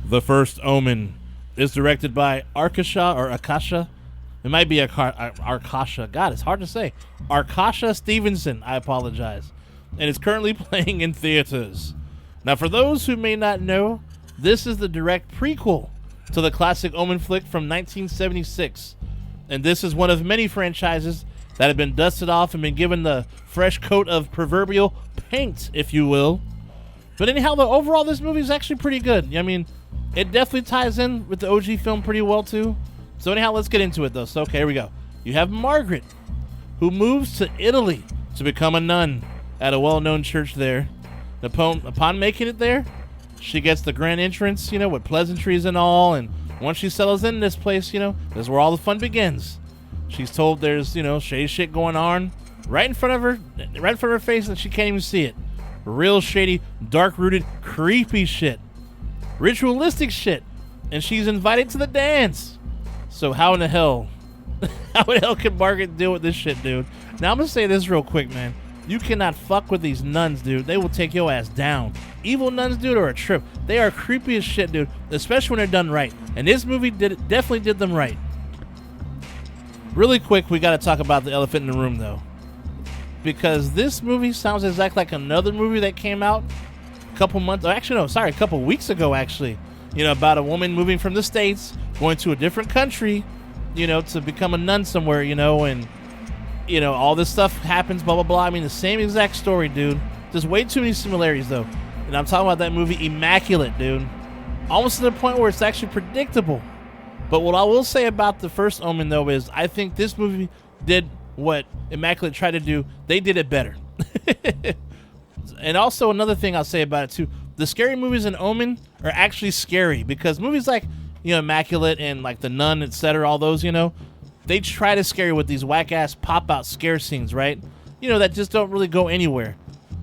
The First Omen is directed by Akasha. It might be Arkasha. God, it's hard to say. Arkasha Stevenson. I apologize. And it's currently playing in theaters. Now, for those who may not know, this is the direct prequel to the classic Omen flick from 1976. And this is one of many franchises that have been dusted off and been given the fresh coat of proverbial paint, if you will. But anyhow, though, overall, this movie is actually pretty good. I mean, it definitely ties in with the OG film pretty well, too. So anyhow, let's get into it, though. So, okay, here we go. You have Margaret, who moves to Italy to become a nun at a well-known church there. Upon making it there, she gets the grand entrance, with pleasantries and all. And once she settles in this place, this is where all the fun begins. She's told there's, shady shit going on right in front of her face, and she can't even see it. Real shady, dark-rooted, creepy shit. Ritualistic shit. And she's invited to the dance. So how in the hell can Margaret deal with this shit, dude? Now, I'm going to say this real quick, man. You cannot fuck with these nuns, dude. They will take your ass down. Evil nuns, dude, are a trip. They are creepy as shit, dude. Especially when they're done right. And this movie definitely did them right. Really quick, we got to talk about the elephant in the room, though. Because this movie sounds exactly like another movie that came out a couple weeks ago, actually. About a woman moving from the States, going to a different country, to become a nun somewhere, and, all this stuff happens, blah, blah, blah. I mean, the same exact story, dude. There's way too many similarities, though. And I'm talking about that movie Immaculate, dude. Almost to the point where it's actually predictable. But what I will say about The First Omen, though, is I think this movie did what Immaculate tried to do. They did it better. And also another thing I'll say about it, too. The scary movies in Omen are actually scary because movies like, Immaculate and like The Nun, etc., all those, they try to scare you with these whack-ass pop-out scare scenes, right? That just don't really go anywhere.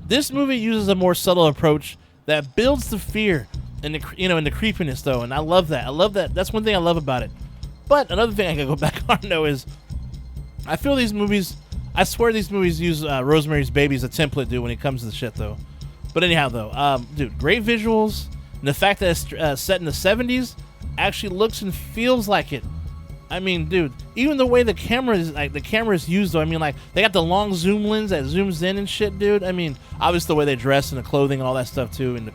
This movie uses a more subtle approach that builds the fear and the creepiness, though, and I love that. That's one thing I love about it. But another thing I can go back on, though, is I swear these movies use Rosemary's Baby as a template, dude, when it comes to the shit, though. But anyhow, though, dude, great visuals, and the fact that it's set in the 70s actually looks and feels like it. I mean, dude, even the way the camera is used, though. I mean, like, they got the long zoom lens that zooms in and shit, dude. I mean, obviously the way they dress and the clothing and all that stuff too, and the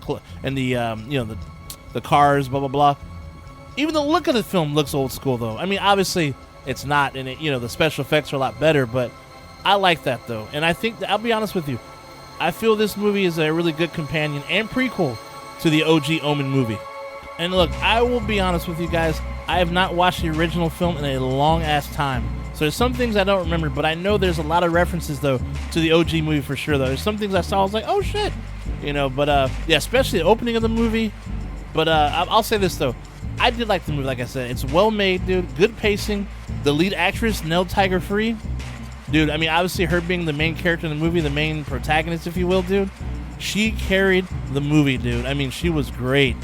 cars, blah blah blah. Even the look of the film looks old school, though. I mean, obviously it's not, and the special effects are a lot better, but I like that, though. And I think I'll be honest with you, I feel this movie is a really good companion and prequel to the OG Omen movie. And look, I will be honest with you guys, I have not watched the original film in a long-ass time. So there's some things I don't remember, but I know there's a lot of references, though, to the OG movie for sure, though. There's some things I saw, I was like, oh, shit. But, yeah, especially the opening of the movie. But I'll say this, though. I did like the movie, like I said. It's well-made, dude. Good pacing. The lead actress, Nell Tiger-Free. Dude, I mean, obviously her being the main character in the movie, the main protagonist, if you will, dude. She carried the movie, dude. I mean, she was great.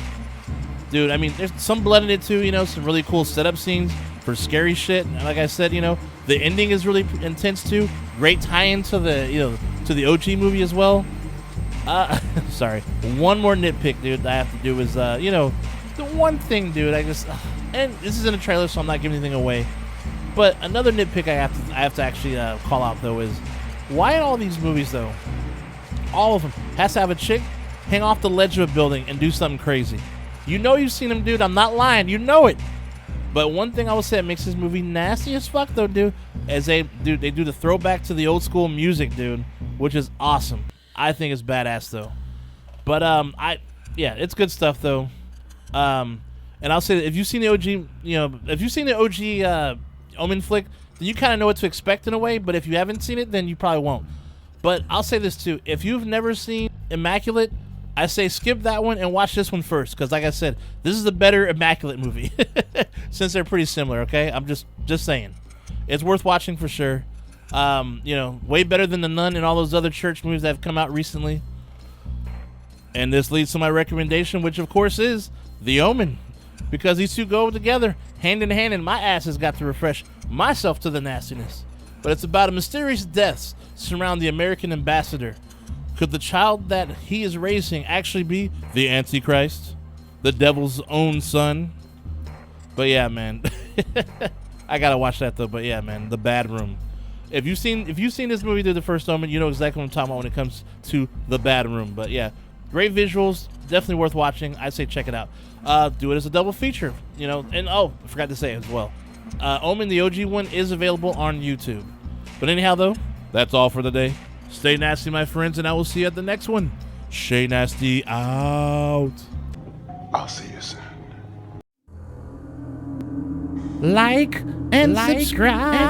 Dude, I mean, there's some blood in it, too, some really cool setup scenes for scary shit. And like I said, the ending is really intense, too. Great tie-in to the, to the OG movie as well. Sorry. One more nitpick, dude, that I have to do is, the one thing, dude, and this is in a trailer, so I'm not giving anything away. But another nitpick I have to actually call out, though, is why in all these movies, though, all of them, has to have a chick hang off the ledge of a building and do something crazy. You've seen them, dude. I'm not lying. You know it. But one thing I will say that makes this movie nasty as fuck, though, dude, is they do the throwback to the old school music, dude, which is awesome. I think it's badass, though. But it's good stuff, though. And I'll say that if you've seen the OG, Omen flick, then you kind of know what to expect in a way. But if you haven't seen it, then you probably won't. But I'll say this too: if you've never seen Immaculate, I say skip that one and watch this one first, because like I said, this is a better Immaculate movie since they're pretty similar. Okay, I'm just saying, it's worth watching for sure. Way better than The Nun and all those other church movies that have come out recently. And this leads to my recommendation, which of course is The Omen, because these two go together hand in hand, and my ass has got to refresh myself to the nastiness. But it's about a mysterious deaths surround the American ambassador. Could the child that he is raising actually be the Antichrist? the devil's own son. But yeah, man, I gotta watch that though. But yeah, man, The Bad Room. If you've seen this movie through the first Omen, you know exactly what I'm talking about when it comes to The Bad Room. But yeah, great visuals, definitely worth watching. I say check it out. Do it as a double feature, you know. And I forgot to say as well, Omen the OG one is available on YouTube. But anyhow, though, that's all for the day. Stay nasty, my friends, and I will see you at the next one. Shay Nasty out. I'll see you soon. Like and subscribe.